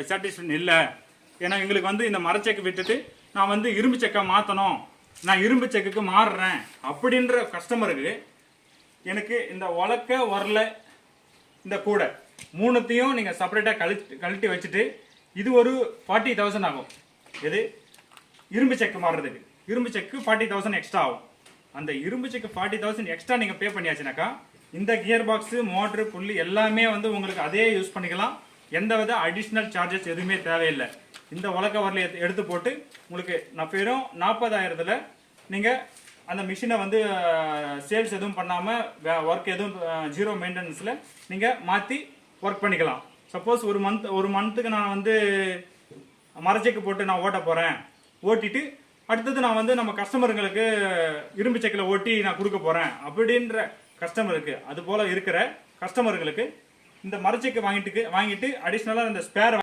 Satisfaction இல்லை. ஏன்னா எங்களுக்கு வந்து இந்த மரச்செக்கு விட்டுட்டு நான் வந்து இரும்பு செக்கை மாற்றணும், நான் இரும்பு செக்குக்கு மாறுறேன் அப்படின்ற கஸ்டமருக்கு எனக்கு இந்த உலக்க வரல இந்த கூடை மூணுத்தையும் நீங்கள் செப்பரேட்டாக கழட்டி வச்சுட்டு இது ஒரு 40,000 ஆகும். இது இரும்பு செக்கு மாறுறதுக்கு இரும்பு செக்கு 40,000 எக்ஸ்ட்ரா ஆகும். அந்த இரும்பு செக்கு 40,000 எக்ஸ்ட்ரா நீங்கள் பே பண்ணியாச்சுனாக்கா இந்த கியர் பாக்ஸு மோட்ரு புள்ளி எல்லாமே வந்து உங்களுக்கு அதே யூஸ் பண்ணிக்கலாம். எந்த வித அடிஷ்னல் சார்ஜஸ் எதுவுமே தேவையில்லை. இந்த உலக்க வரல எடுத்து போட்டு உங்களுக்கு நான் வெறும் 40,000 நீங்கள் அந்த மிஷினை வந்து சேல்ஸ் எதுவும் பண்ணாமல் ஒர்க் எதுவும் ஜீரோ மெயின்டெனன்ஸில் நீங்கள் மாற்றி ஒர்க் பண்ணிக்கலாம். சப்போஸ் ஒரு மந்த்துக்கு நான் வந்து மரச்செக்கு போட்டு நான் ஓட்ட போகிறேன், ஓட்டிட்டு அடுத்தது நான் வந்து நம்ம கஸ்டமருங்களுக்கு இரும்பு செக்கில் ஓட்டி நான் கொடுக்க போகிறேன் அப்படின்ற கஸ்டமருக்கு, அது போல் இருக்கிற கஸ்டமர்களுக்கு இந்த மரச்செக்கு வாங்கிட்டு அடிஷ்னலாக இந்த ஸ்பேர்